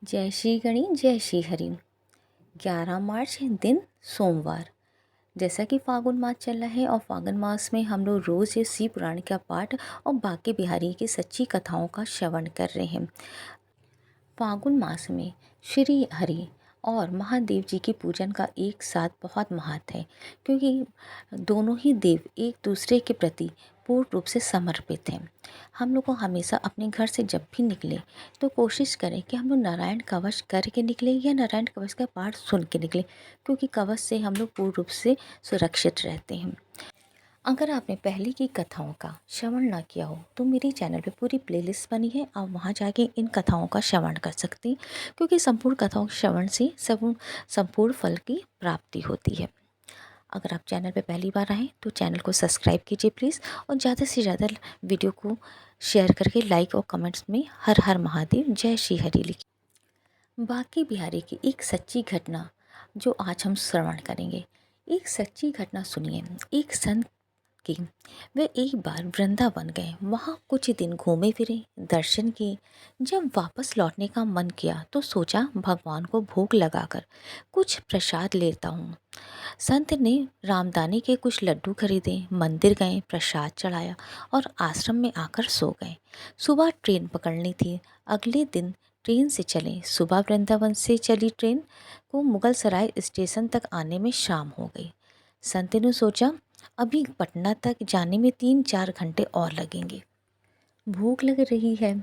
जय श्री गणेश जय श्री हरि। 11 मार्च दिन सोमवार। जैसा कि फागुन मास चल रहा है और फागुन मास में हम लोग रोज़ ये शिव पुराण का पाठ और बांके बिहारी की सच्ची कथाओं का श्रवण कर रहे हैं। फागुन मास में श्री हरि और महादेव जी के पूजन का एक साथ बहुत महत्व है, क्योंकि दोनों ही देव एक दूसरे के प्रति पूर्ण रूप से समर्पित हैं। हम लोग को हमेशा अपने घर से जब भी निकले तो कोशिश करें कि हम लोग नारायण कवच करके निकले या नारायण कवच का पाठ सुन के निकले, क्योंकि कवच से हम लोग पूर्ण रूप से सुरक्षित रहते हैं। अगर आपने पहले की कथाओं का श्रवण ना किया हो तो मेरे चैनल पे पूरी प्लेलिस्ट बनी है, आप वहाँ जाके इन कथाओं का श्रवण कर सकते हैं, क्योंकि संपूर्ण कथाओं के श्रवण से संपूर्ण फल की प्राप्ति होती है। अगर आप चैनल पे पहली बार आएँ तो चैनल को सब्सक्राइब कीजिए प्लीज़, और ज़्यादा से ज़्यादा वीडियो को शेयर करके लाइक और कमेंट्स में हर हर महादेव जय श्री हरि लिखिए। बांके बिहारी की एक सच्ची घटना जो आज हम श्रवण करेंगे। एक सच्ची घटना सुनिए। एक संत कि वे एक बार वृंदावन गए, वहाँ कुछ दिन घूमे फिरे, दर्शन किए। जब वापस लौटने का मन किया तो सोचा भगवान को भोग लगाकर कुछ प्रसाद लेता हूँ। संत ने रामदानी के कुछ लड्डू खरीदे, मंदिर गए, प्रसाद चढ़ाया और आश्रम में आकर सो गए। सुबह ट्रेन पकड़नी थी, अगले दिन ट्रेन से चले। सुबह वृंदावन से चली ट्रेन को मुगल सराय स्टेशन तक आने में शाम हो गई। संत ने सोचा अभी पटना तक जाने में 3-4 घंटे और लगेंगे। भूख लग रही है,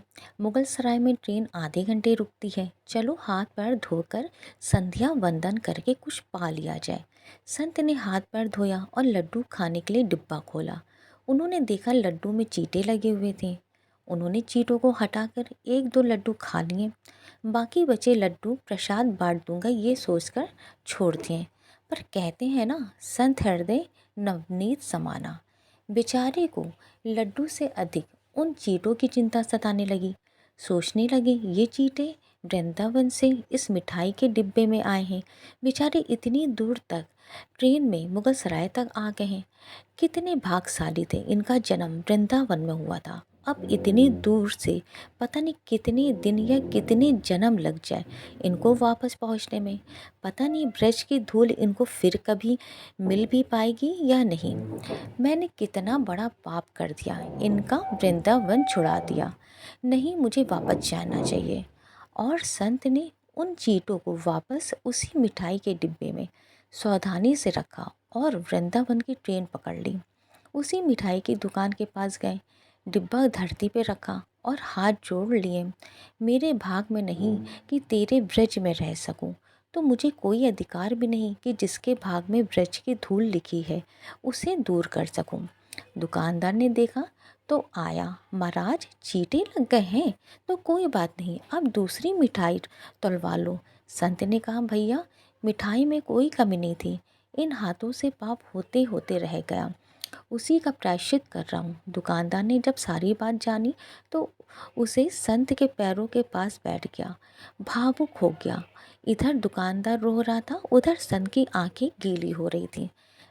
मुगल सराय में ट्रेन आधे घंटे रुकती है, चलो हाथ पैर धोकर संध्या वंदन करके कुछ पा लिया जाए। संत ने हाथ पैर धोया और लड्डू खाने के लिए डिब्बा खोला। उन्होंने देखा लड्डू में चींटे लगे हुए थे। उन्होंने चींटों को हटाकर 1-2 लड्डू खा लिए। बाकी बचे लड्डू प्रसाद बांट दूंगा ये सोचकर छोड़ दिए। पर कहते हैं ना, संत हृदय नवनीत समाना। बेचारे को लड्डू से अधिक उन चींटों की चिंता सताने लगी। सोचने लगे ये चींटे वृंदावन से इस मिठाई के डिब्बे में आए हैं, बेचारे इतनी दूर तक ट्रेन में मुगल सराय तक आ गए हैं। कितने भाग्यशाली थे, इनका जन्म वृंदावन में हुआ था। अब इतनी दूर से पता नहीं कितने दिन या कितने जन्म लग जाए इनको वापस पहुंचने में। पता नहीं ब्रज की धूल इनको फिर कभी मिल भी पाएगी या नहीं। मैंने कितना बड़ा पाप कर दिया, इनका वृंदावन छुड़ा दिया। नहीं, मुझे वापस जाना चाहिए। और संत ने उन चींटों को वापस उसी मिठाई के डिब्बे में सावधानी से रखा और वृंदावन की ट्रेन पकड़ ली। उसी मिठाई की दुकान के पास गए, डिब्बा धरती पे रखा और हाथ जोड़ लिए। मेरे भाग में नहीं कि तेरे ब्रज में रह सकूं, तो मुझे कोई अधिकार भी नहीं कि जिसके भाग में ब्रज की धूल लिखी है उसे दूर कर सकूं। दुकानदार ने देखा तो आया, महाराज चींटे लग गए हैं तो कोई बात नहीं, अब दूसरी मिठाई तलवा लो। संत ने कहा भैया, मिठाई में कोई कमी नहीं थी, इन हाथों से पाप होते होते रह गया, उसी का प्रायश्चित कर रहा हूँ। दुकानदार ने जब सारी बात जानी तो उसे संत के पैरों के पास बैठ गया, भावुक हो गया। इधर दुकानदार रो रहा था, उधर संत की आंखें गीली हो रही थी।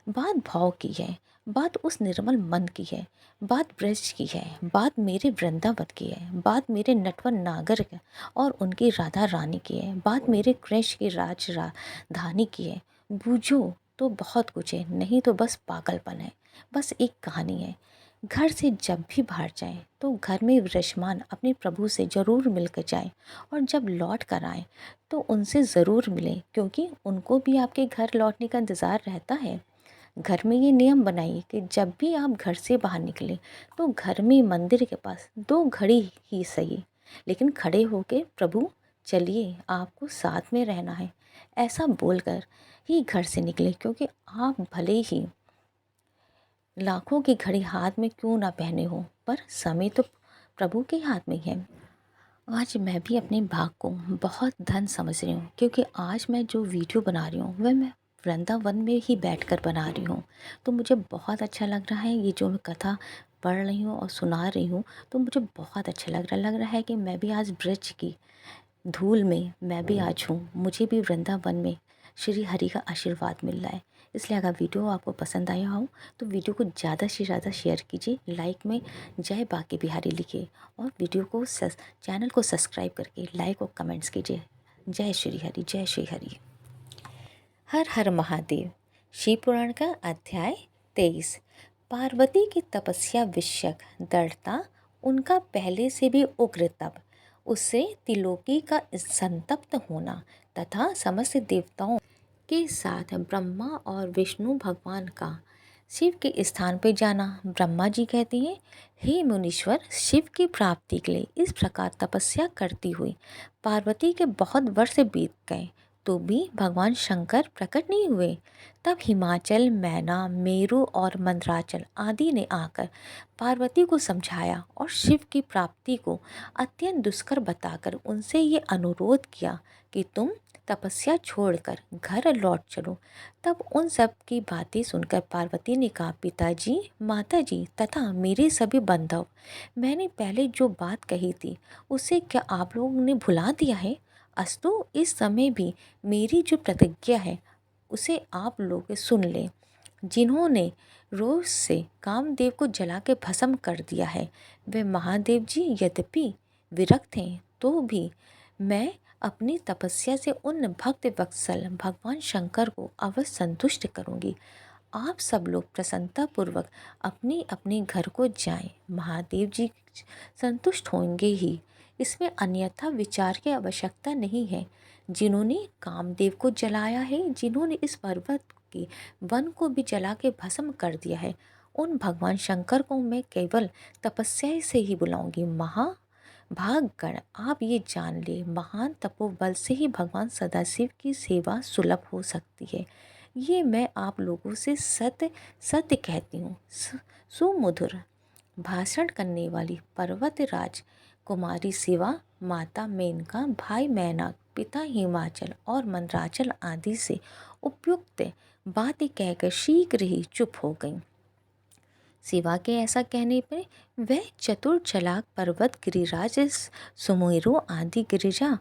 बात भाव की है, बात उस निर्मल मन की है, बात ब्रज की है, बात मेरे वृंदावन की है, बात मेरे नटवर नागर और उनकी राधा रानी की है, बात मेरे कृष्ण की राजधानी की है। बूझो तो बहुत कुछ है, नहीं तो बस पागलपन है। बस एक कहानी है। घर से जब भी बाहर जाएं तो घर में विराजमान अपने प्रभु से ज़रूर मिलकर जाएं, और जब लौट कर आएँ तो उनसे ज़रूर मिलें, क्योंकि उनको भी आपके घर लौटने का इंतज़ार रहता है। घर में ये नियम बनाइए कि जब भी आप घर से बाहर निकलें तो घर में मंदिर के पास 2 घड़ी ही सही, लेकिन खड़े होके प्रभु चलिए आपको साथ में रहना है, ऐसा बोलकर ही घर से निकले, क्योंकि आप भले ही लाखों की घड़ी हाथ में क्यों ना पहने हो, पर समय तो प्रभु के हाथ में ही है। आज मैं भी अपने भाग को बहुत धन समझ रही हूँ, क्योंकि आज मैं जो वीडियो बना रही हूँ वह मैं वृंदावन में ही बैठकर बना रही हूँ। तो मुझे बहुत अच्छा लग रहा है, ये जो मैं कथा पढ़ रही हूँ और सुना रही हूँ तो मुझे बहुत अच्छा लग रहा है कि मैं भी आज ब्रज की धूल में मैं भी आज हूँ, मुझे भी वृंदावन में श्री हरि का आशीर्वाद मिल रहा है। इसलिए अगर वीडियो आपको पसंद आया हो तो वीडियो को ज़्यादा से ज़्यादा शेयर कीजिए, लाइक में जय बांके बिहारी लिखिए, और वीडियो को चैनल को सब्सक्राइब करके लाइक और कमेंट्स कीजिए। जय श्री हरि, जय श्री हरि। हर हर महादेव। शिव पुराण का अध्याय 23। पार्वती की तपस्या विषयक दृढ़ता, उनका पहले से भी उग्र तप, उससे त्रिलोकी का संतप्त होना तथा समस्त देवताओं के साथ ब्रह्मा और विष्णु भगवान का शिव के स्थान पर जाना। ब्रह्मा जी कहते हैं, हे मुनीश्वर, शिव की प्राप्ति के लिए इस प्रकार तपस्या करती हुई पार्वती के बहुत वर्ष बीत गए तो भी भगवान शंकर प्रकट नहीं हुए। तब हिमाचल, मैना, मेरु और मंदराचल आदि ने आकर पार्वती को समझाया और शिव की प्राप्ति को अत्यंत दुष्कर बताकर उनसे ये अनुरोध किया कि तुम तपस्या छोड़कर घर लौट चलो। तब उन सब की बातें सुनकर पार्वती ने कहा, पिताजी, माताजी तथा मेरे सभी बांधव, मैंने पहले जो बात कही थी उसे क्या आप लोगों ने भुला दिया है? अस्तु इस समय भी मेरी जो प्रतिज्ञा है उसे आप लोग सुन लें। जिन्होंने रोष से कामदेव को जला के भस्म कर दिया है, वे महादेव जी यद्यपि विरक्त हैं तो भी मैं अपनी तपस्या से उन भक्त वत्सल भगवान शंकर को अवश्य संतुष्ट करूंगी। आप सब लोग प्रसन्नतापूर्वक अपने अपने घर को जाएं। महादेव जी संतुष्ट होंगे ही, इसमें अन्यथा विचार की आवश्यकता नहीं है। जिन्होंने कामदेव को जलाया है, जिन्होंने इस पर्वत के वन को भी जला के भस्म कर दिया है, उन भगवान शंकर को मैं केवल तपस्या से ही बुलाऊंगी। भागगण, आप ये जान ले, महान तपोबल से ही भगवान सदाशिव की सेवा सुलभ हो सकती है। ये मैं आप लोगों से सत्य सत्य कहती हूँ। सुमधुर भाषण करने वाली पर्वतराज कुमारी शिवा, माता मेनका, भाई मैनाक, पिता हिमाचल और मंदराचल आदि से उपयुक्त बातें कहकर शीघ्र ही चुप हो गईं। शिवा के ऐसा कहने पर वह चतुर चालाक पर्वत गिरिराज सुमेरु आदि गिरिजा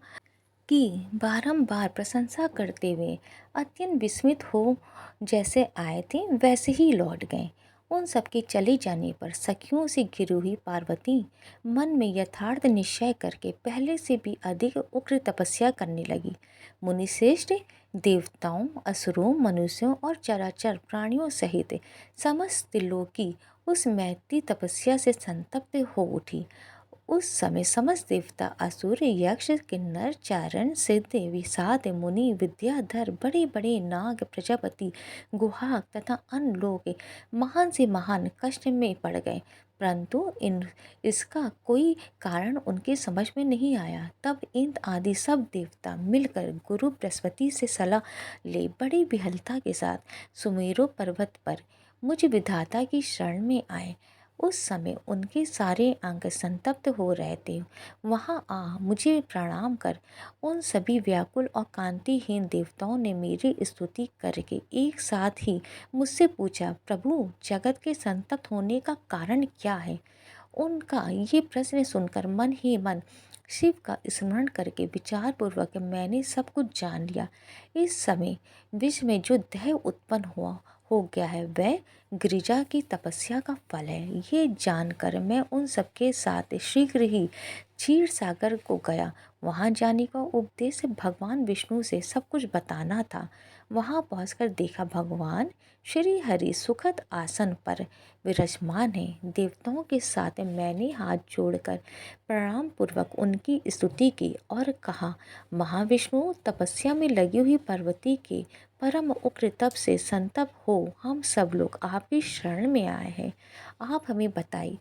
की बारंबार प्रशंसा करते हुए अत्यंत विस्मित हो जैसे आए थे वैसे ही लौट गए। उन सबके चले जाने पर सखियों से घिरी हुई पार्वती मन में यथार्थ निश्चय करके पहले से भी अधिक उग्र तपस्या करने लगी। मुनिश्रेष्ठ, देवताओं, असुरों, मनुष्यों और चराचर प्राणियों सहित समस्त लोकी उस मैत्री तपस्या से संतप्त हो उठी। उस समय समस्त देवता, असुर, यक्ष, किन्नर, चारण, सिद्ध, विषाद, मुनि, विद्याधर, बड़े बड़े नाग, प्रजापति, गुहाक तथा अन्य लोग महान से महान कष्ट में पड़ गए, परंतु इसका कोई कारण उनके समझ में नहीं आया। तब इंद्र आदि सब देवता मिलकर गुरु बृहस्पति से सलाह ले बड़ी विहलता के साथ सुमेरु पर्वत पर मुझ विधाता की शरण में आए। उस समय उनके सारे अंग संतप्त हो रहे थे। वहाँ आ मुझे प्रणाम कर उन सभी व्याकुल और कांतिहीन देवताओं ने मेरी स्तुति करके एक साथ ही मुझसे पूछा, प्रभु, जगत के संतप्त होने का कारण क्या है? उनका ये प्रश्न सुनकर मन ही मन शिव का स्मरण करके विचारपूर्वक मैंने सब कुछ जान लिया। इस समय विश्व में जो दैव उत्पन्न हो गया है वह गिरिजा की तपस्या का फल है। ये जानकर मैं उन सबके साथ शीघ्र ही क्षीर सागर को गया। वहाँ जाने का उद्देश्य भगवान विष्णु से सब कुछ बताना था। वहाँ पहुंचकर देखा भगवान श्री हरि सुखद आसन पर विराजमान है। देवताओं के साथ मैंने हाथ जोड़कर प्रणाम पूर्वक उनकी स्तुति की और कहा, महाविष्णु, तपस्या में लगी हुई पार्वती के परम उग्र तप से संतप्त हो हम सब लोग आपकी शरण में आए हैं। आप हमें बताइए।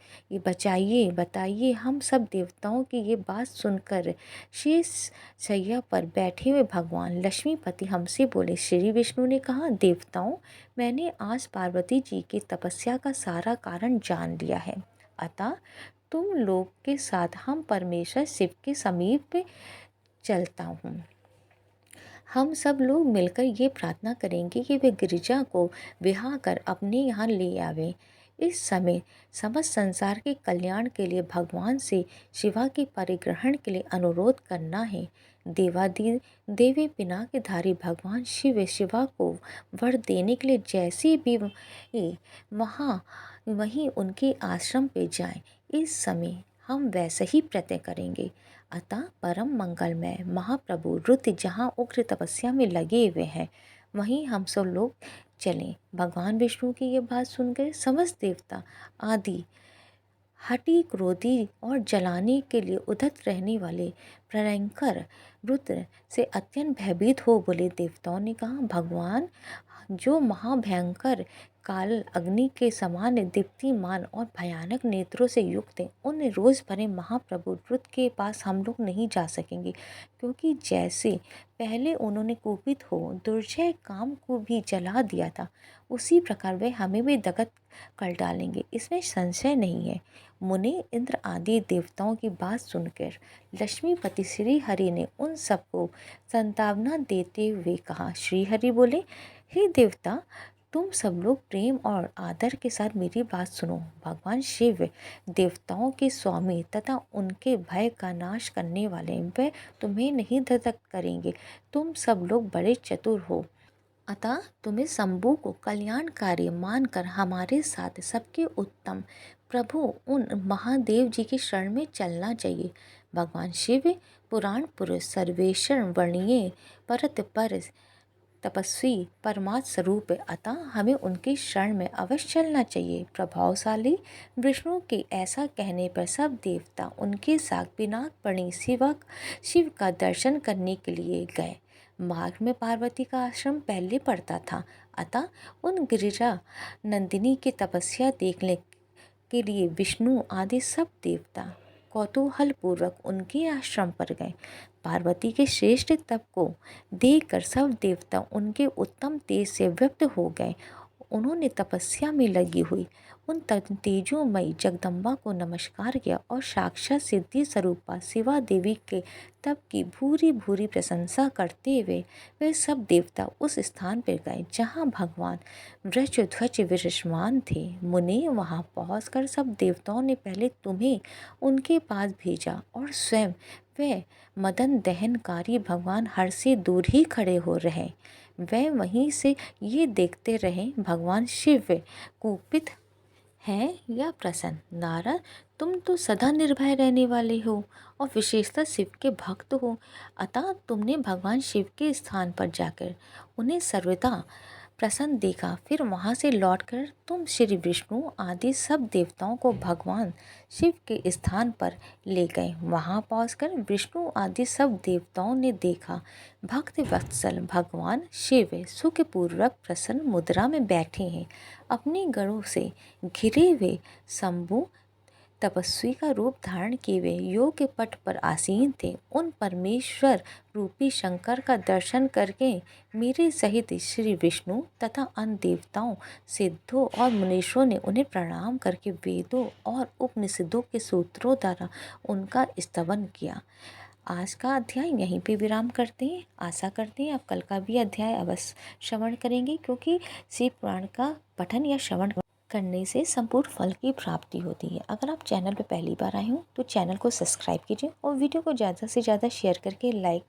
हम सब देवताओं की ये बात सुनकर शेष शैया पर बैठे हुए भगवान लक्ष्मीपति हमसे बोले। श्री विष्णु ने कहा, देवताओं, मैंने आज पार्वती जी की तपस्या का सारा कारण जान लिया है। अतः तुम लोग के साथ हम परमेश्वर शिव के समीप चलता हूँ। हम सब लोग मिलकर ये प्रार्थना करेंगे कि वे गिरिजा को विहा कर अपने यहाँ ले आवे। इस समय समस्त संसार के कल्याण के लिए भगवान से शिवा के परिग्रहण के लिए अनुरोध करना है। देवी पिनाकधारी भगवान शिवा को वर देने के लिए जैसे भी वहीं उनके आश्रम पे जाएं, इस समय हम वैसे ही प्रत्यय करेंगे। अतः परम मंगलमय महाप्रभु रुद्र जहाँ उग्र तपस्या में लगे हुए हैं वहीं हम सब लोग चलें। भगवान विष्णु की ये बात सुनकर समस्त देवता आदि हठी क्रोधी और जलाने के लिए उद्यत रहने वाले भयंकर रुद्र से अत्यंत भयभीत हो बोले। देवताओं ने कहा, भगवान जो महाभयंकर काल अग्नि के समान दीप्तिमान और भयानक नेत्रों से युक्त है, उन रोज भरे महाप्रभु रुद्र के पास हम लोग नहीं जा सकेंगे, क्योंकि जैसे पहले उन्होंने कुपित हो दुर्जय काम को भी जला दिया था, उसी प्रकार वे हमें भी दगत कर डालेंगे, इसमें संशय नहीं है। मुनि इंद्र आदि देवताओं की बात सुनकर लक्ष्मीपति श्री हरि ने उन सबको संतावना देते हुए कहा। श्री हरि बोले, हे देवता, तुम सब लोग प्रेम और आदर के साथ मेरी बात सुनो। भगवान शिव देवताओं के स्वामी तथा उनके भय का नाश करने वाले, वे तुम्हें नहीं धतक करेंगे। तुम सब लोग बड़े चतुर हो, अतः तुम्हें शंभु को कल्याणकारी मानकर हमारे साथ सबके उत्तम प्रभु उन महादेव जी की शरण में चलना चाहिए। भगवान शिव पुराण पुरुष सर्वेश्वर वर्णीय परत पर तपस्वी परमात्म स्वरूप है, अतः हमें उनकी शरण में अवश्य चलना चाहिए। प्रभावशाली विष्णु के ऐसा कहने पर सब देवता उनके साथ पिनाकपणि शिव का दर्शन करने के लिए गए। मार्ग में पार्वती का आश्रम पहले पड़ता था, अतः उन गिरिजा नंदिनी की तपस्या देखने के लिए विष्णु आदि सब देवता कौतूहल पूर्वक उनके आश्रम पर गए। पार्वती के श्रेष्ठ तप को देखकर सब देवता उनके उत्तम तेज से व्यक्त हो गए। उन्होंने तपस्या में लगी हुई उन तेजोमयी जगदम्बा को नमस्कार किया और साक्षात सिद्धि स्वरूपा शिवा देवी के तप की भूरी भूरी प्रशंसा करते हुए वे सब देवता उस स्थान पर गए जहाँ भगवान वृषध्वज विराजमान थे। मुने वहाँ पहुँचकर सब देवताओं ने पहले तुम्हें उनके पास भेजा और स्वयं वे मदन दहनकारी भगवान हर से दूर ही खड़े हो रहे। वे वहीं से ये देखते रहे भगवान शिव कुपित हैं या प्रसन्न। नारद, तुम तो सदा निर्भय रहने वाले हो और विशेषतः शिव के भक्त हो, अतः तुमने भगवान शिव के स्थान पर जाकर उन्हें सर्वदा प्रसन्न देखा। फिर वहाँ से लौटकर तुम श्री विष्णु आदि सब देवताओं को भगवान शिव के स्थान पर ले गए। वहाँ पहुँचकर विष्णु आदि सब देवताओं ने देखा भक्त वत्सल भगवान शिव सुखपूर्वक प्रसन्न मुद्रा में बैठे हैं। अपने गढ़ों से घिरे हुए शंभु तपस्वी का रूप धारण किए हुए योग पट पर आसीन थे। उन परमेश्वर रूपी शंकर का दर्शन करके मेरे सहित श्री विष्णु तथा अन्य देवताओं सिद्धों और मुनीषों ने उन्हें प्रणाम करके वेदों और उपनिषदों के सूत्रों द्वारा उनका स्तवन किया। आज का अध्याय यहीं पे विराम करते हैं। आशा करते हैं आप कल का भी अध्याय अवश्य श्रवण करेंगे, क्योंकि शिव पुराण का पठन या श्रवण करने से संपूर्ण फल की प्राप्ति होती है। अगर आप चैनल पर पहली बार आए हो तो चैनल को सब्सक्राइब कीजिए और वीडियो को ज़्यादा से ज़्यादा शेयर करके लाइक।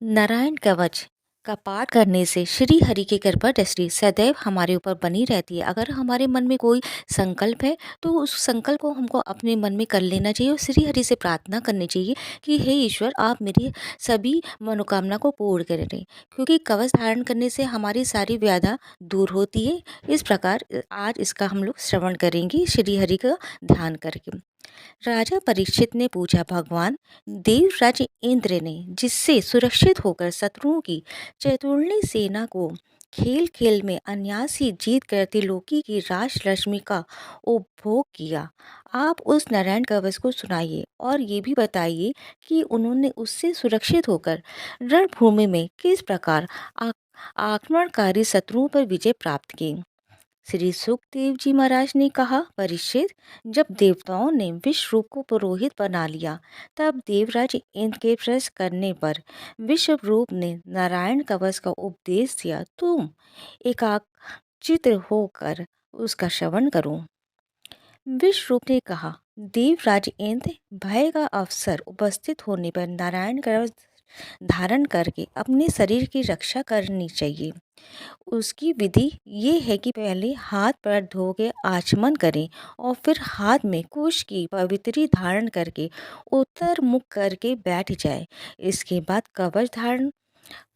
नारायण कवच का पाठ करने से श्री हरि की कृपा दृष्टि सदैव हमारे ऊपर बनी रहती है। अगर हमारे मन में कोई संकल्प है तो उस संकल्प को हमको अपने मन में कर लेना चाहिए और श्री हरि से प्रार्थना करनी चाहिए कि हे ईश्वर, आप मेरी सभी मनोकामना को पूर्ण करें, क्योंकि कवच धारण करने से हमारी सारी व्याधा दूर होती है। इस प्रकार आज इसका हम लोग श्रवण करेंगे श्री हरि का ध्यान करके। राजा परीक्षित ने पूछा, भगवान देवराज इंद्र ने जिससे सुरक्षित होकर शत्रुओं की चतुर्णी सेना को खेल खेल में अनायासी जीत कर त्रिलोकी की राज लक्ष्मी का उपभोग किया, आप उस नारायण कवच को सुनाइए और ये भी बताइए कि उन्होंने उससे सुरक्षित होकर रणभूमि में किस प्रकार आक्रमणकारी शत्रुओं पर विजय प्राप्त की। श्री सुखदेव जी महाराज ने कहा, परीक्षित, जब देवताओं ने विश्व रूप को पुरोहित बना लिया तब देवराज इंद्र के प्रश्न करने पर विश्व रूप ने नारायण कवच का उपदेश दिया। तुम एकाग्रचित्त होकर उसका श्रवण करो। विश्व रूप ने कहा, देवराज इंद्र, भय का अवसर उपस्थित होने पर नारायण कवच धारण करके अपने शरीर की रक्षा करनी चाहिए। उसकी विधि ये है कि पहले हाथ पैर धो के आचमन करें और फिर हाथ में कुश की पवित्री धारण करके उत्तर मुख करके बैठ जाए। इसके बाद कवच धारण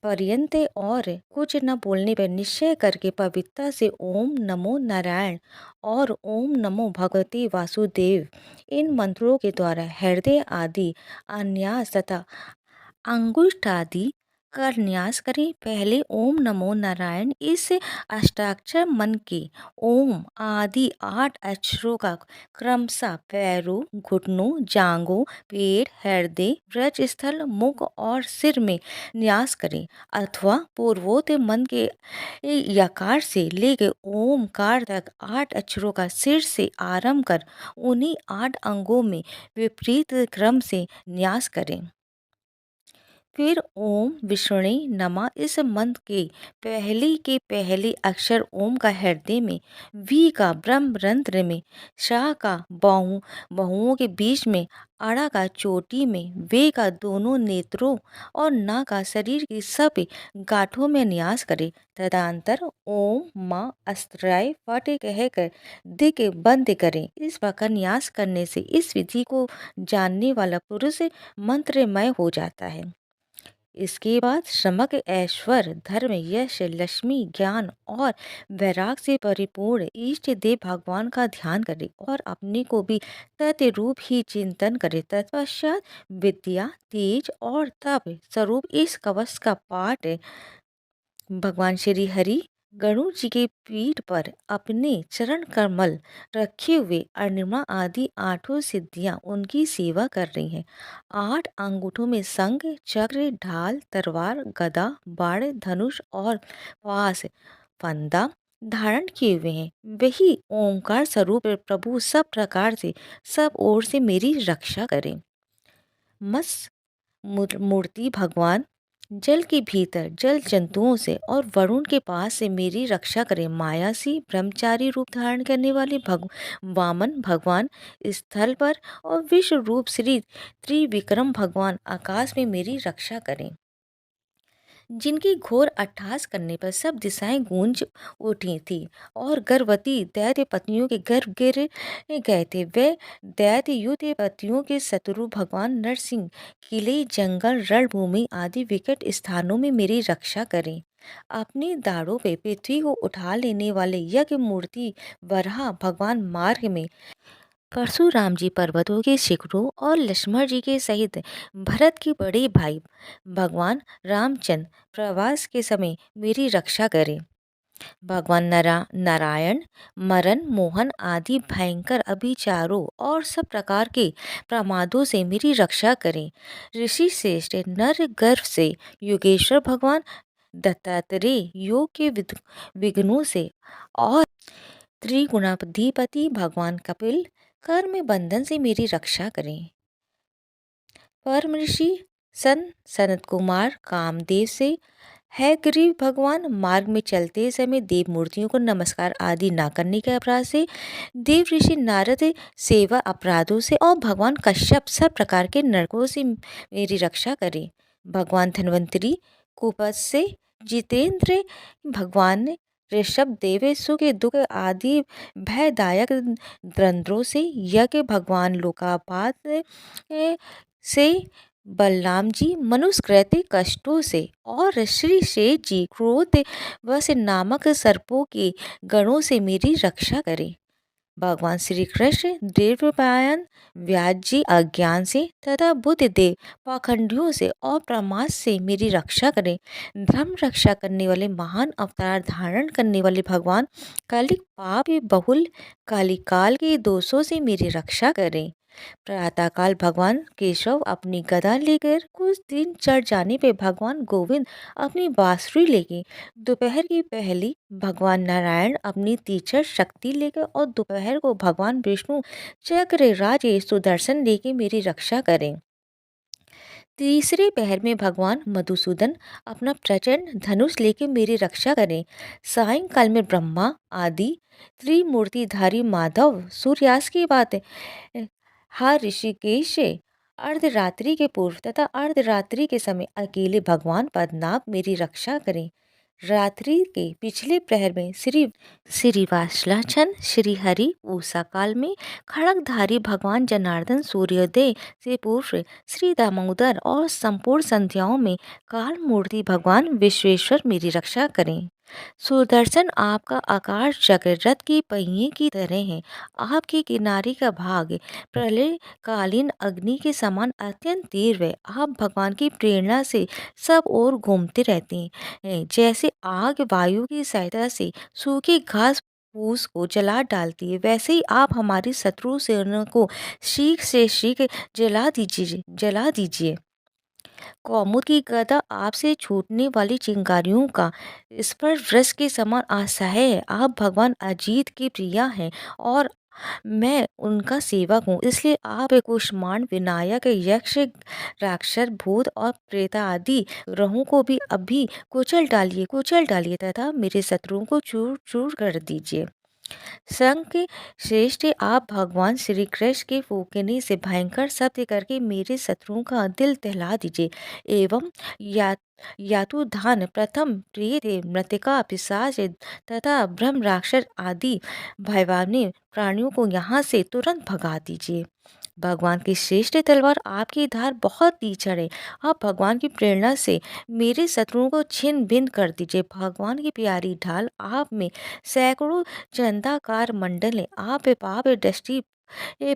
पर्यंत और कुछ न बोलने पर निश्चय करके पवित्रता से ओम नमो नारायण और ओम नमो भगवते वासुदेव इन मंत्रों के द्वारा हृदय आदि अन्यास तथा अंगुष्ठ आदि कर न्यास करें। पहले ओम नमो नारायण इस अष्टाक्षर मन के ओम आदि 8 अक्षरों का क्रमशः पैरों, घुटनों, जांघों, पेट, हृदय, व्रज स्थल, मुख और सिर में न्यास करें अथवा पूर्वोक्त मन के यकार से लेकर ओमकार तक 8 अक्षरों का सिर से आरंभ कर उन्हीं 8 अंगों में विपरीत क्रम से न्यास करें। फिर ओम विष्णु नमः इस मंत्र के पहले अक्षर ओम का हृदय में, वी का ब्रह्म रंध्र में, शाह का बाहुओं के बीच में, अड़ा का चोटी में, वे का दोनों नेत्रों और ना का शरीर के सब गांठों में न्यास करे। तदंतर ओम माँ अस्त्राय फट कहकर दिक बंद करें। इस प्रकार न्यास करने से इस विधि को जानने वाला पुरुष मंत्रमय हो जाता है। इसके बाद समग्र ऐश्वर्य, धर्म, यश, लक्ष्मी, ज्ञान और वैराग से परिपूर्ण इष्ट देव भगवान का ध्यान करे और अपने को भी तत् रूप ही चिंतन करे। तत्पश्चात विद्या, तेज और तप स्वरूप इस कवच का पाठ भगवान श्री हरि गणु जी के पीठ पर अपने चरण कमल रखे हुए अणिमा आदि 8 सिद्धियां उनकी सेवा कर रही हैं। 8 अंगूठों में शंख, चक्र, ढाल, तलवार, गदा, बाण, धनुष और पास फंदा धारण किए हुए हैं। वही ओंकार स्वरूप प्रभु सब प्रकार से सब ओर से मेरी रक्षा करें। मत्स्य मूर्ति भगवान जल के भीतर जल जंतुओं से और वरुण के पास से मेरी रक्षा करें। माया से ब्रह्मचारी रूप धारण करने वाले वामन भगवान स्थल पर और विश्व रूप श्री त्रिविक्रम भगवान आकाश में मेरी रक्षा करें। जिनकी घोर अट्टहास करने पर सब दिशाएं गूंज उठी थी और गर्भवती दैत्य पत्नियों के गर्भ गिर गए थे। वे दैत्य युद्ध पतियों के शत्रु भगवान नरसिंह किले, जंगल, रणभूमि आदि विकट स्थानों में मेरी रक्षा करें। अपने दाढ़ों पे पृथ्वी को उठा लेने वाले यज्ञ मूर्ति वराह भगवान मार्ग में परशुराम जी पर्वतों के शिखरों और लक्ष्मण जी के सहित भरत के बड़े भाई भगवान रामचंद्र प्रवास के समय मेरी रक्षा करें। भगवान नारायण मरण मोहन आदि भयंकर अभिचारों और सब प्रकार के प्रमादों से मेरी रक्षा करें। ऋषि श्रेष्ठ नर गर्भ से योगेश्वर भगवान दत्तात्रेय योग के विघ्नों से और त्रिगुणाधिपति भगवान कपिल कर्म बंधन से मेरी रक्षा करें। परम ऋषि सनत कुमार कामदेव से है ग्रीव भगवान मार्ग में चलते समय देव मूर्तियों को नमस्कार आदि ना करने के अपराध से, देव ऋषि नारद सेवा अपराधों से और भगवान कश्यप सब प्रकार के नरकों से मेरी रक्षा करें। भगवान धन्वंतरी कुपथ से, जितेंद्र भगवान ऋषभ देवेशु के दुख आदि भयदायक द्वंद्वों से, यज्ञ भगवान लोकापात से, बलराम जी मनुष्यकृत कष्टों से और श्री शेष जी क्रोध वश नामक सर्पों के गणों से मेरी रक्षा करें। भगवान श्री कृष्ण देवपायन व्यास जी अज्ञान से तथा बुद्ध देव पाखंडियों से और प्रमाद से मेरी रक्षा करें। धर्म रक्षा करने वाले महान अवतार धारण करने वाले भगवान कालिक पाप बहुल कालिकाल के दोषों से मेरी रक्षा करें। प्रातःकाल भगवान केशव अपनी गदा लेकर कुछ दिन चढ़ जाने पे भगवान गोविंद अपनी बांसुरी लेके, दोपहर की पहली भगवान नारायण अपनी तीक्ष्ण शक्ति लेकर और दोपहर को भगवान विष्णु चक्र राजे सुदर्शन लेके मेरी रक्षा करें। तीसरे पहर में भगवान मधुसूदन अपना प्रचंड धनुष लेके मेरी रक्षा करें। सायंकाल में ब्रह्मा आदि त्रिमूर्तिधारी माधव सूर्यास्त के बाद ऋषिकेश अर्धरात्रि के पूर्व तथा अर्धरात्रि के समय अकेले भगवान पद्मनाभ मेरी रक्षा करें। रात्रि के पिछले प्रहर में श्री वासलाचन श्री हरि उषा काल में खड़गधारी भगवान जनार्दन सूर्योदय से पूर्व श्री दामोदर और संपूर्ण संध्याओं में काल मूर्ति भगवान विश्वेश्वर मेरी रक्षा करें। सुदर्शन आपका आकार चक्र रथ के पहिए की तरह है। आपकी किनारे का भाग प्रलय कालीन अग्नि के समान अत्यंत तीव्र है। आप भगवान की प्रेरणा से सब ओर घूमते रहते हैं, जैसे आग वायु की सहायता से सूखी घास फूस को जला डालती है, वैसे ही आप हमारी शत्रु सेना को शीघ्र से शीघ्र जला दीजिए। कौमुद की गदा आपसे छूटने वाली चिंगारियों का स्पर्श वृष के समान असह्य है। आप भगवान अजीत की प्रिया हैं और मैं उनका सेवक हूँ, इसलिए आप कुष्मांड विनायक यक्ष राक्षस भूत और प्रेत आदि ग्रहों को भी अभी कुचल डालिए तथा मेरे शत्रुओं को चूर चूर कर दीजिए। संघ के श्रेष्ठ आप भगवान श्री कृष्ण के फूकने से भयंकर शब्द करके मेरे शत्रुओं का दिल दहला दीजिए एवं या यातुधान प्रथम प्रेत मृतिका पिशाच तथा ब्रह्म राक्षस आदि भयवानी प्राणियों को यहाँ से तुरंत भगा दीजिए। भगवान की श्रेष्ठ तलवार आपकी धार बहुत तीक्ष्ण है। आप भगवान की प्रेरणा से मेरे शत्रुओं को छिन्न भिन्न कर दीजिए। भगवान की प्यारी ढाल आप में सैकड़ों चंदाकार मंडल है। आप पाप दृष्टि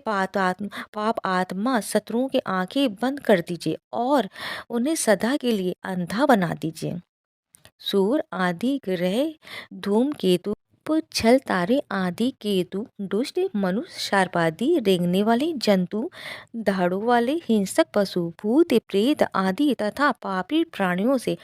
पाप आत्मा शत्रुओं की आंखें बंद कर दीजिए और उन्हें सदा के लिए अंधा बना दीजिए। सूर्य आदि ग्रह धूमकेतु छल तारे आदि केतु दुष्ट मनुष्य सर्प आदि रेंगने वाले जंतु दाढ़ों वाले हिंसक पशु भूत प्रेत आदि तथा पापी प्राणियों से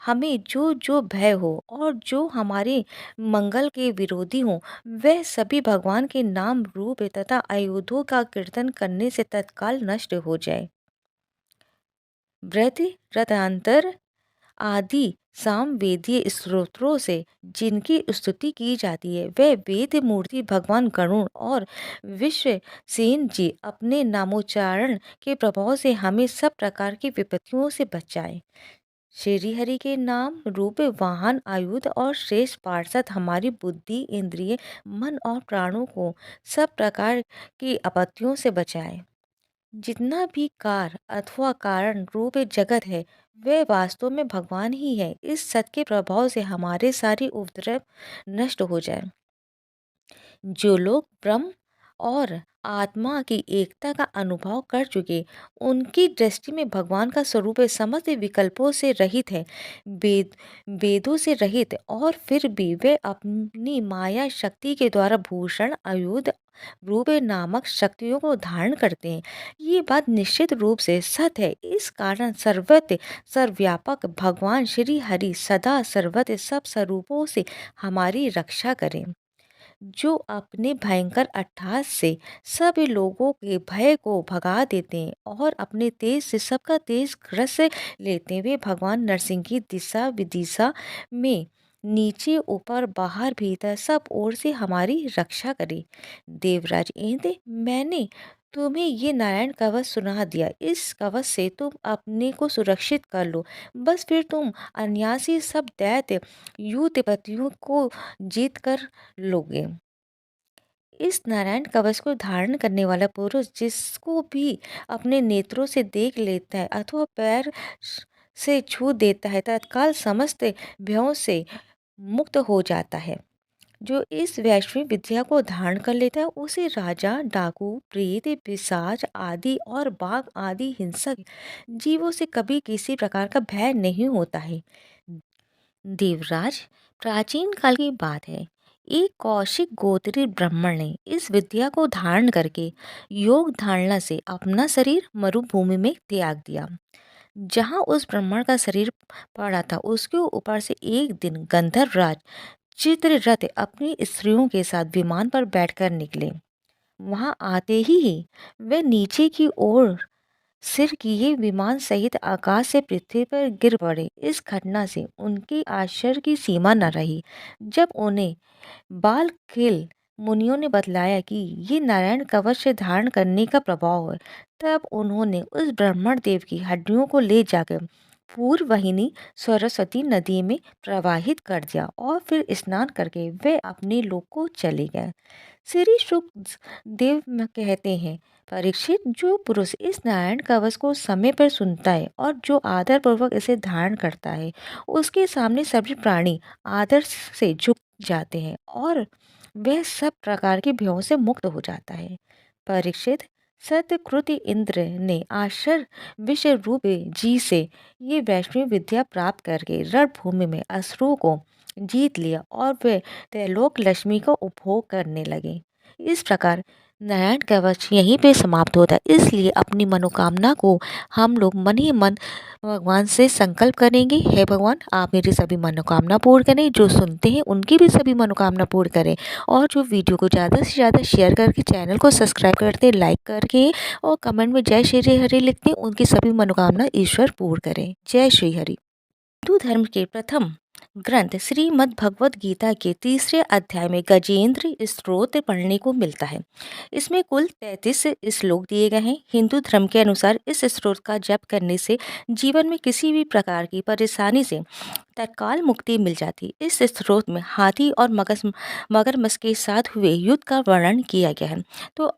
हमें जो जो भय हो और जो हमारे मंगल के विरोधी हो, वह सभी भगवान के नाम रूप तथा आयुधों का कीर्तन करने से तत्काल नष्ट हो जाए। व्रत रतांतर आदि सामवेदीय स्तोत्रों से जिनकी स्तुति की जाती है, वह वेद मूर्ति भगवान गरुण और विश्वसेन जी अपने नामोच्चारण के प्रभाव से हमें सब प्रकार की विपत्तियों से बचाए। श्री हरि के नाम रूप वाहन आयुध और श्रेष्ठ पार्षद हमारी बुद्धि इंद्रिय मन और प्राणों को सब प्रकार की आपत्तियों से बचाए। जितना भी कार अथवा कारण रूप जगत है, वह वास्तव में भगवान ही है। इस सत्य के प्रभाव से हमारे सारे उपद्रव नष्ट हो जाए। जो लोग ब्रह्म और आत्मा की एकता का अनुभव कर चुके, उनकी दृष्टि में भगवान का स्वरूप समस्त विकल्पों से रहित है, वेदों से रहित, और फिर भी वे अपनी माया शक्ति के द्वारा भूषण आयुध रूप नामक शक्तियों को धारण करते हैं। ये बात निश्चित रूप से सत्य है। इस कारण सर्वत्र सर्वव्यापक भगवान श्री हरि सदा सर्वत्र सब स्वरूपों से हमारी रक्षा करें। जो अपने भयंकर अट्टहास से सब लोगों के भय को भगा देते हैं और अपने तेज से सबका तेज ग्रस लेते हैं, वे भगवान नरसिंह की दिशा विदिशा में नीचे ऊपर बाहर भीतर सब ओर से हमारी रक्षा करे। देवराज इंद्र, मैंने तुम्हें ये नारायण कवच सुना दिया। इस कवच से तुम अपने को सुरक्षित कर लो, बस फिर तुम अनायासी सब दैत्य युद्धपतियों को जीत कर लोगे। इस नारायण कवच को धारण करने वाला पुरुष जिसको भी अपने नेत्रों से देख लेता है अथवा पैर से छू देता है, तत्काल समस्त भयों से मुक्त हो जाता है। जो इस वैश्विक विद्या को धारण कर लेता है, उसे राजा डाकू प्रेत पिशाच आदि और बाघ आदि हिंसक जीवों से कभी किसी प्रकार का भय नहीं होता है। देवराज, प्राचीन काल की बात है, एक कौशिक गोत्री ब्राह्मण ने इस विद्या को धारण करके योग धारणा से अपना शरीर मरुभूमि में त्याग दिया। जहाँ उस ब्राह्मण का शरीर पड़ा था, उसके ऊपर से एक दिन गंधर्व राज चित्ररथ अपनी स्त्रियों के साथ विमान पर बैठकर निकले। वहां आते ही वे नीचे की ओर सिर किए विमान सहित आकाश से पृथ्वी पर गिर पड़े। इस घटना से उनके आश्चर्य की सीमा न रही। जब उन्हें बाल खिल मुनियों ने बतलाया कि ये नारायण कवच धारण करने का प्रभाव है। तब उन्होंने उस ब्राह्मण देव की हड्डियों को ले जाकर पूर्व वाहिनी सरस्वती नदी में प्रवाहित कर दिया और फिर स्नान करके वे अपने लोक को चले गए। श्री देव में कहते हैं, परीक्षित, जो पुरुष इस नारायण कवच को समय पर सुनता है और जो आदर पूर्वक इसे धारण करता है, उसके सामने सभी प्राणी आदर से झुक जाते हैं और वह सब प्रकार के भयों से मुक्त हो जाता है। परीक्षित, सतकृत इंद्र ने आश्चर्य विषय रूप जी से ये वैष्णव विद्या प्राप्त करके रणभूमि में असुरों को जीत लिया और वे त्रैलोक लक्ष्मी का उपभोग करने लगे। इस प्रकार नारायण कवच यहीं पे समाप्त होता है। इसलिए अपनी मनोकामना को हम लोग मन ही मन भगवान से संकल्प करेंगे, हे भगवान आप मेरी सभी मनोकामना पूर्ण करें, जो सुनते हैं उनकी भी सभी मनोकामना पूर्ण करें, और जो वीडियो को ज़्यादा से ज़्यादा शेयर करके चैनल को सब्सक्राइब करते, लाइक करके और कमेंट में जय श्री हरि लिखते, उनकी सभी मनोकामना ईश्वर पूर्ण करें। जय श्री हरि। हिंदू धर्म के प्रथम ग्रंथ श्रीमद् भगवत गीता के तीसरे अध्याय में गजेंद्र स्तोत्र पढ़ने को मिलता है। इसमें कुल 33 श्लोक दिए गए हैं। हिंदू धर्म के अनुसार इस स्तोत्र का जप करने से जीवन में किसी भी प्रकार की परेशानी से तत्काल मुक्ति मिल जाती। इस स्तोत्र में हाथी और मगरमच्छ के साथ हुए युद्ध का वर्णन किया गया है। तो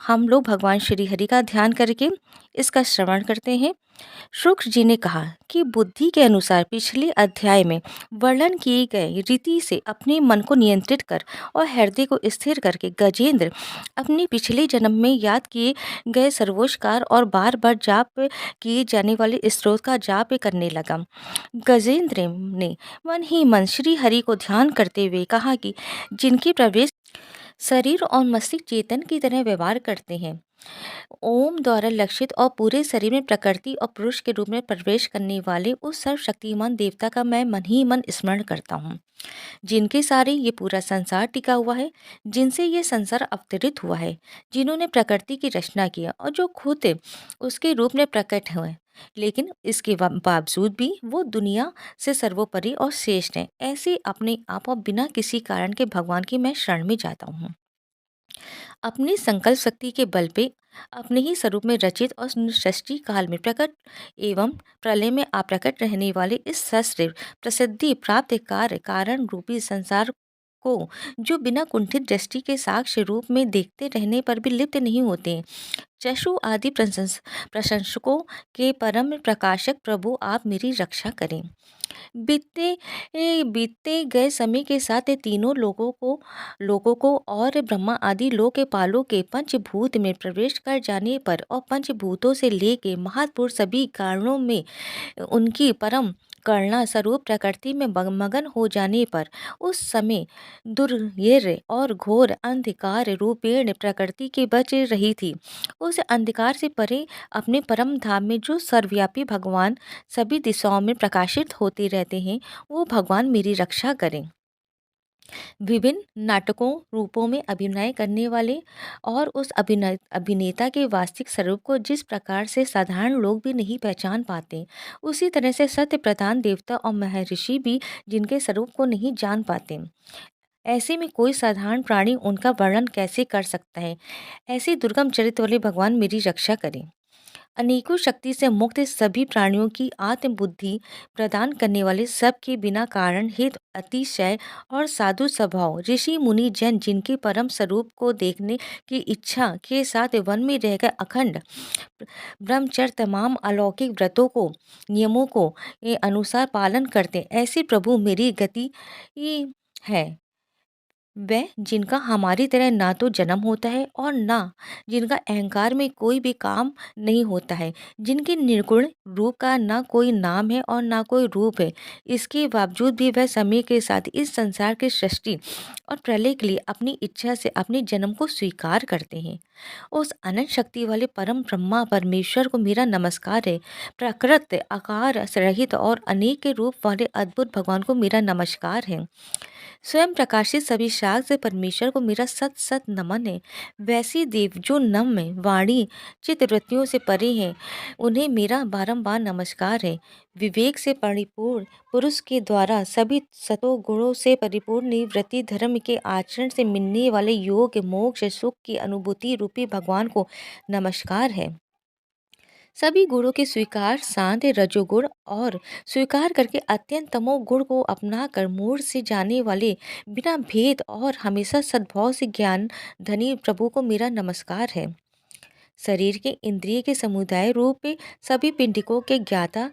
हम लोग भगवान श्री हरि का ध्यान करके इसका श्रवण करते हैं। शुक्र जी ने कहा कि बुद्धि के अनुसार पिछले अध्याय में वर्णन किए गए रीति से अपने मन को नियंत्रित कर और हृदय को स्थिर करके गजेंद्र अपने पिछले जन्म में याद किए गए सर्वोच्चकार और बार बार जाप किए जाने वाले स्त्रोत का जाप करने लगा। गजेंद्र ने मन ही मन श्री हरि को ध्यान करते हुए कहा कि जिनके प्रवेश शरीर और मस्तिष्क चेतन की तरह व्यवहार करते हैं, ओम द्वारा लक्षित और पूरे शरीर में प्रकृति और पुरुष के रूप में प्रवेश करने वाले उस सर्वशक्तिमान देवता का मैं मन ही मन स्मरण करता हूँ, जिनके सारे ये पूरा संसार टिका हुआ है, जिनसे ये संसार अवतरित हुआ है, जिन्होंने प्रकृति की रचना किया और जो खुद उसके रूप में प्रकट हुए, लेकिन इसके बावजूद भी वो दुनिया से सर्वोपरि और श्रेष्ठ है। ऐसे अपने आप और बिना किसी कारण के भगवान की मैं शरण में जाता हूँ। अपनी संकल्प शक्ति के बल पे अपने ही स्वरूप में रचित और सृष्टि काल में प्रकट एवं प्रलय में अप्रकट रहने वाले इस शस्त्र प्रसिद्धि प्राप्त कार्य कारण रूपी संसार को, जो बिना कुंठित दृष्टि के साक्ष्य रूप में देखते रहने पर भी लिप्त नहीं होते, चक्षु आदि प्रशंसकों के परम प्रकाशक प्रभु आप मेरी रक्षा करें। बीतते गए समय के साथ ये तीनों लोगों को और ब्रह्मा आदि लोक के पालों के पंचभूत में प्रवेश कर जाने पर और पंचभूतों से लेके महात्पुरुष सभी कारणों में उनकी परम करुणा स्वरूप प्रकृति में मगन हो जाने पर उस समय दुर्यर और घोर अंधकार रूपेण प्रकृति के बच रही थी, उस अंधकार से परे अपने परम धाम में जो सर्वव्यापी भगवान सभी दिशाओं में प्रकाशित होते रहते हैं, वो भगवान मेरी रक्षा करें। विभिन्न नाटकों रूपों में अभिनय करने वाले और उस अभिनेता के वास्तविक स्वरूप को जिस प्रकार से साधारण लोग भी नहीं पहचान पाते, उसी तरह से सत्य प्रधान देवता और महर्षि भी जिनके स्वरूप को नहीं जान पाते, ऐसे में कोई साधारण प्राणी उनका वर्णन कैसे कर सकता है। ऐसे दुर्गम चरित्र वाले भगवान मेरी रक्षा करें। अनेकों शक्ति से मुक्त सभी प्राणियों की आत्मबुद्धि प्रदान करने वाले सबके बिना कारण हित अतिशय और साधु स्वभाव ऋषि मुनि जन, जिनके परम स्वरूप को देखने की इच्छा के साथ वन में रहकर अखंड ब्रह्मचर्य तमाम अलौकिक व्रतों को नियमों को अनुसार पालन करते, ऐसे प्रभु मेरी गति है। वह जिनका हमारी तरह ना तो जन्म होता है और ना जिनका अहंकार में कोई भी काम नहीं होता है, जिनके निर्गुण रूप का ना कोई नाम है और ना कोई रूप है, इसके बावजूद भी वह समय के साथ इस संसार की सृष्टि और प्रलय के लिए अपनी इच्छा से अपने जन्म को स्वीकार करते हैं। उस अनंत शक्ति वाले परम ब्रह्मा परमेश्वर को मेरा नमस्कार है। प्रकृत आकार रहित और अनेक के रूप वाले अद्भुत भगवान को मेरा नमस्कार है। स्वयं प्रकाशित सभी शाक्त परमेश्वर को मेरा सत सत नमन है। वैसी देव जो नम्य वाणी चित्तवृत्तियों से परे हैं, उन्हें मेरा बारंबार नमस्कार है। विवेक से परिपूर्ण पुरुष के द्वारा सभी सतो गुणों से परिपूर्ण निवृत्ति धर्म के आचरण से मिलने वाले योग मोक्ष सुख की अनुभूति रूपी भगवान को नमस्कार है। सभी गुणों के स्वीकार शांत रजोगुण और स्वीकार करके अत्यंत तमोगुण को अपनाकर मूढ़ से जाने वाले बिना भेद और हमेशा सद्भाव से ज्ञान धनी प्रभु को मेरा नमस्कार है। शरीर के इंद्रिय के समुदाय रूप सभी पिंडिकों के ज्ञाता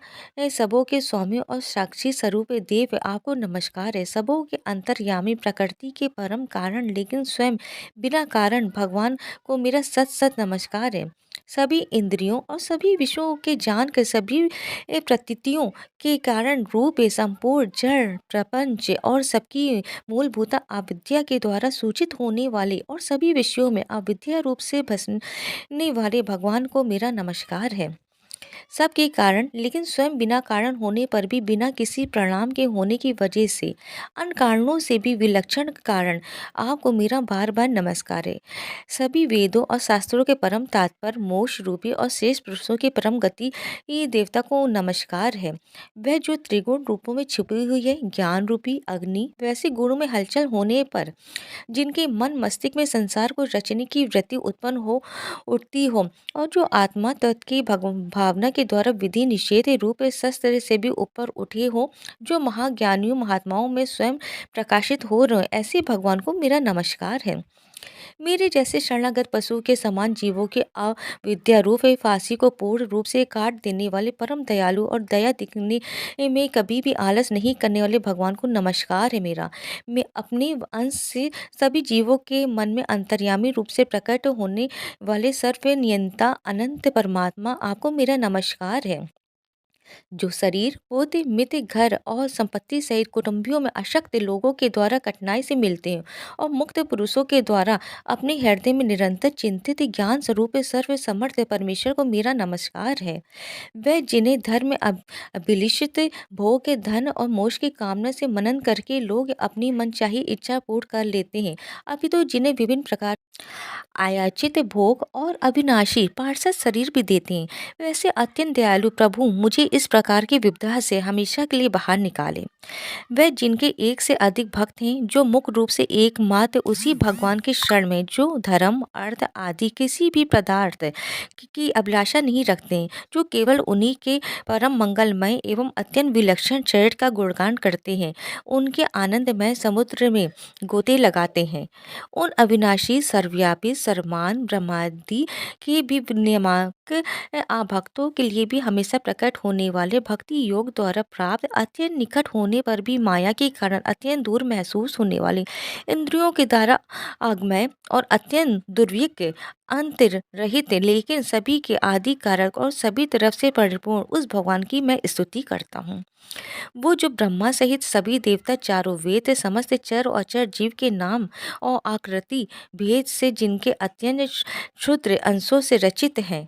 सबों के स्वामी और साक्षी स्वरूप देव आपको नमस्कार है। सबों के अंतर्यामी प्रकृति के परम कारण लेकिन स्वयं बिना कारण भगवान को मेरा सत सत नमस्कार है। सभी इंद्रियों और सभी विषयों के जान के सभी प्रतीतियों के कारण रूप संपूर्ण जड़ प्रपंच और सबकी मूलभूत अविद्या के द्वारा सूचित होने वाले और सभी विषयों में अविद्या रूप से भसने वाले भगवान को मेरा नमस्कार है। सबके कारण लेकिन स्वयं बिना कारण होने पर भी बिना किसी परिणाम के होने की वजह से अन्य कारणों से भी विलक्षण कारण आपको मेरा बार बार नमस्कार है। सभी वेदों और शास्त्रों के परम तात्पर्य मोक्ष रूपी और शेष पुरुषों की परम गति ये देवता को नमस्कार है। वह जो त्रिगुण रूपों में छिपी हुई है ज्ञान रूपी अग्नि वैसे गुणों में हलचल होने पर जिनके मन मस्तिष्क में संसार को रचने की वृत्ति उत्पन्न हो उठती हो और जो आत्मा तत्व की भावना के द्वारा विधि निषेध रूप शस्त्र से भी ऊपर उठे हो, जो महाज्ञानियों महात्माओं में स्वयं प्रकाशित हो रहे ऐसे भगवान को मेरा नमस्कार है। मेरे जैसे शरणागत पशु के समान जीवों के अविद्या रूप फांसी को पूर्ण रूप से काट देने वाले परम दयालु और दया दिखने में कभी भी आलस नहीं करने वाले भगवान को नमस्कार है मेरा। मैं अपने अंश से सभी जीवों के मन में अंतर्यामी रूप से प्रकट होने वाले सर्व नियंता अनंत परमात्मा आपको मेरा नमस्कार है। जो शरीर पोते मित्र घर और संपत्ति सहित कुटुंबियों में अशक्त लोगों के द्वारा कठिनाई से मिलते हैं और मुक्त पुरुषों के द्वारा अपने हृदय में निरंतर चिंतित ज्ञान स्वरूप सर्व समर्थ परमेश्वर को मेरा नमस्कार है। वह जिन्हें धर्म में अभिलिषित भोग के धन और मोक्ष की कामना से मनन करके लोग अपनी मनचाही इच्छा पूर्ण कर लेते हैं, अभी तो जिन्हें विभिन्न प्रकार आयाचित भोग और अविनाशी पार्षद शरीर भी देते हैं, वैसे अत्यंत दयालु प्रभु मुझे इस प्रकार की विपदा से हमेशा के लिए बाहर निकाले। वह जिनके एक से अधिक भक्त हैं जो मुख्य रूप से एकमात्र उसी भगवान के शरण में जो धर्म अर्थ आदि किसी भी पदार्थ की अभिलाषा नहीं रखते हैं, जो केवल उन्हीं के परम मंगलमय एवं अत्यंत विलक्षण चरित्र का गुणगान करते हैं, उनके आनंदमय समुद्र में गोते लगाते हैं। उन अविनाशी सर्वव्यापी सर्वमान ब्रह्मादि के भी नियामक भक्तों के लिए भी हमेशा प्रकट होने वाले भक्ति योग द्वारा प्राप्त अत्यंत निकट होने पर भी माया के कारण अत्यंत दूर महसूस होने वाले इंद्रियों के द्वारा आगमय और अत्यंत दुर्विज्ञ अंत रहित लेकिन सभी के आदि कारक और सभी तरफ से परिपूर्ण उस भगवान की मैं स्तुति करता हूँ। वो जो ब्रह्मा सहित सभी देवता चारों वेद समस्त चर और अचर जीव के नाम और आकृति भेद से जिनके अत्यंत क्षुद्र अंशों से रचित हैं,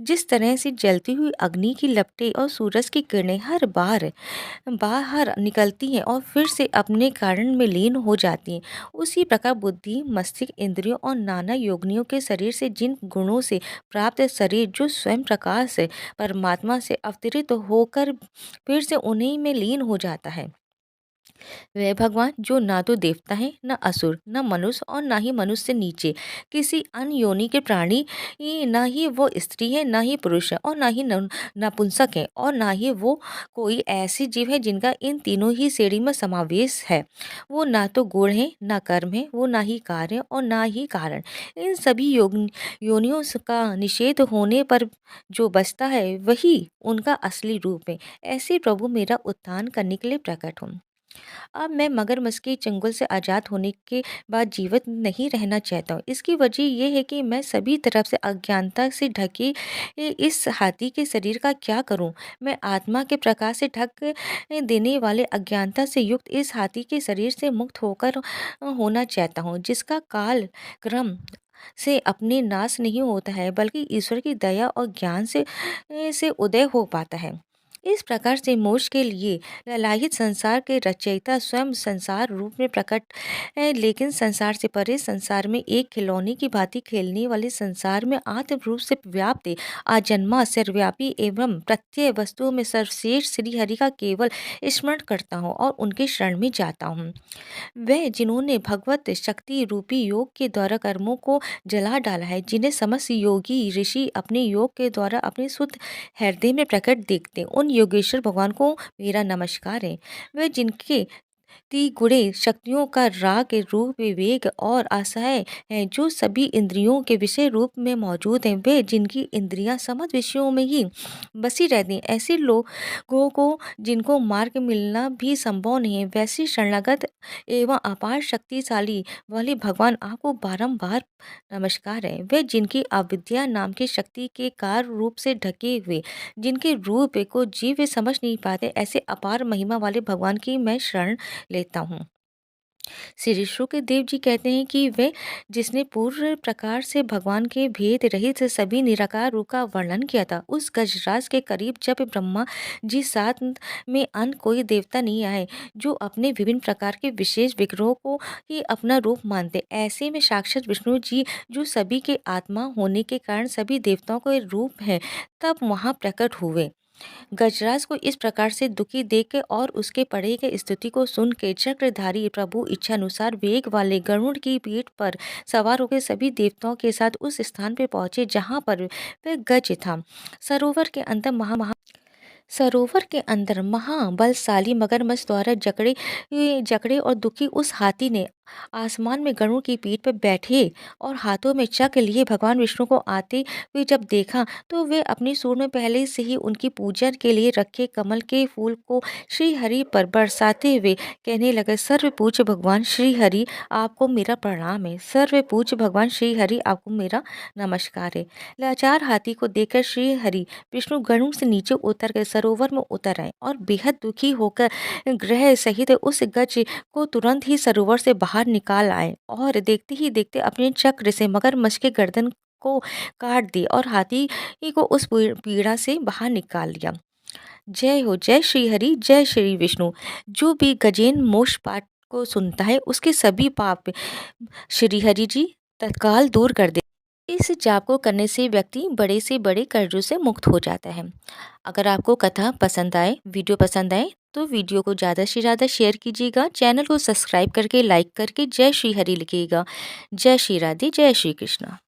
जिस तरह से जलती हुई अग्नि की लपटें और सूरज की किरणें हर बार बाहर निकलती हैं और फिर से अपने कारण में लीन हो जाती हैं, उसी प्रकार बुद्धि मस्तिष्क इंद्रियों और नाना योगिनियों के शरीर से जिन गुणों से प्राप्त शरीर जो स्वयं प्रकाश से परमात्मा से अवतरित होकर फिर से उन्हीं में लीन हो जाता है, वह भगवान जो ना तो देवता है न असुर न मनुष्य और ना ही मनुष्य से नीचे किसी अन्य योनि के प्राणी, ना ही वो स्त्री है ना ही पुरुष है और ना ही नपुंसक है और ना ही वो कोई ऐसी जीव है जिनका इन तीनों ही श्रेणी में समावेश है। वो ना तो गुण है ना कर्म है, वो ना ही कार्य और ना ही कारण, इन सभी योनियों का निषेध होने पर जो बचता है वही उनका असली रूप है। ऐसे प्रभु मेरा उत्थान करने के लिए प्रकट हूँ। अब मैं मगरमच्छ के चंगुल से आज़ाद होने के बाद जीवित नहीं रहना चाहता हूँ। इसकी वजह ये है कि मैं सभी तरफ से अज्ञानता से ढके इस हाथी के शरीर का क्या करूँ। मैं आत्मा के प्रकाश से ढक देने वाले अज्ञानता से युक्त इस हाथी के शरीर से मुक्त होकर होना चाहता हूँ, जिसका काल क्रम से अपने नाश नहीं होता है बल्कि ईश्वर की दया और ज्ञान से उदय हो पाता है। इस प्रकार से मोक्ष के लिए ललाहित संसार के रचयिता स्वयं संसार रूप में प्रकट है, लेकिन संसार से परे, संसार में एक खिलौने की भांति खेलने वाले संसार में आत्म रूप से व्याप्त आजन्मा सर्वव्यापी एवं प्रत्यय वस्तुओं में सर्वश्रेष्ठ श्री हरि का केवल स्मरण करता हूँ और उनके शरण में जाता हूँ। वह जिन्होंने भगवत शक्ति रूपी योग के द्वारा कर्मों को जला डाला है, जिन्हें समस्त योगी ऋषि अपने योग के द्वारा अपने शुद्ध हृदय में प्रकट देखते हैं, उन योगेश्वर भगवान को मेरा नमस्कार है। वह जिनके गुणे शक्तियों का राग रूप विवेक और आशाएं हैं, जो सभी इंद्रियों के विषय रूप में मौजूद हैं, वे जिनकी इंद्रियां समस्त विषयों में ही बसी रहती हैं, ऐसे लोगों को जिनको मार्ग मिलना भी संभव नहीं है, वैसे शरणागत एवं अपार शक्तिशाली वाले भगवान आपको बारंबार नमस्कार है। वे जिनकी अविद्या नाम की शक्ति के कार रूप से ढके हुए, जिनके रूप को जीव समझ नहीं पाते, ऐसे अपार महिमा वाले भगवान की मैं शरण लेता हूँ। श्री शुकदेव जी कहते हैं कि वे जिसने पूर्ण प्रकार से भगवान के भेद रहित सभी निराकार रूप का वर्णन किया था, उस गजराज के करीब जब ब्रह्मा जी साथ में अन्य कोई देवता नहीं आए, जो अपने विभिन्न प्रकार के विशेष विग्रहों को ही अपना रूप मानते, ऐसे में साक्षात विष्णु जी, जो सभी के आत्मा होने के कारण सभी देवताओं के रूप हैं, तब वहाँ प्रकट हुए। गजराज को इस प्रकार से दुखी देख के और उसके पढ़े के स्तुति को सुन के चक्रधारी प्रभु इच्छानुसार वेग वाले गरुड़ की पीठ पर सवार होकर सभी देवताओं के साथ उस स्थान पर पहुंचे जहां पर वह गज था। सरोवर के अंदर महाबलशाली मगरमच्छ द्वारा जकड़े जकड़े और दुखी उस हाथी ने आसमान में गरुड़ की पीठ पर बैठे और हाथों में चक्र लिए भगवान विष्णु को आते हुए जब देखा, तो वे अपनी सूंड में पहले से ही उनकी पूजा के लिए रखे कमल के फूल को श्री हरि पर बरसाते हुए कहने लगे, सर्व पूज्य भगवान श्री हरि आपको मेरा प्रणाम है, सर्व पूज्य भगवान श्री हरि आपको मेरा नमस्कार है। लाचार हाथी को देखकर श्री हरि विष्णु गरुड़ से नीचे उतर गए, सरोवर में उतर आए और बेहद दुखी होकर ग्रह सहित उस गज को तुरंत ही सरोवर से बाहर निकाल आए और देखते ही देखते अपने चक्र से मगरमच्छ के गर्दन को काट दी और हाथी को उस पीड़ा से बाहर निकाल लिया। जय हो, जय श्री हरि, जय श्री विष्णु। जो भी गजेन मोक्ष पाठ को सुनता है, उसके सभी पाप श्री हरि जी तत्काल दूर कर दे। इस जाप को करने से व्यक्ति बड़े से बड़े कर्जों से मुक्त हो जाता है। अगर आपको कथा पसंद आए, वीडियो पसंद आए, तो वीडियो को ज़्यादा से ज़्यादा शेयर कीजिएगा, चैनल को सब्सक्राइब करके लाइक करके जय श्री हरि लिखिएगा। जय श्री राधे, जय श्री कृष्णा।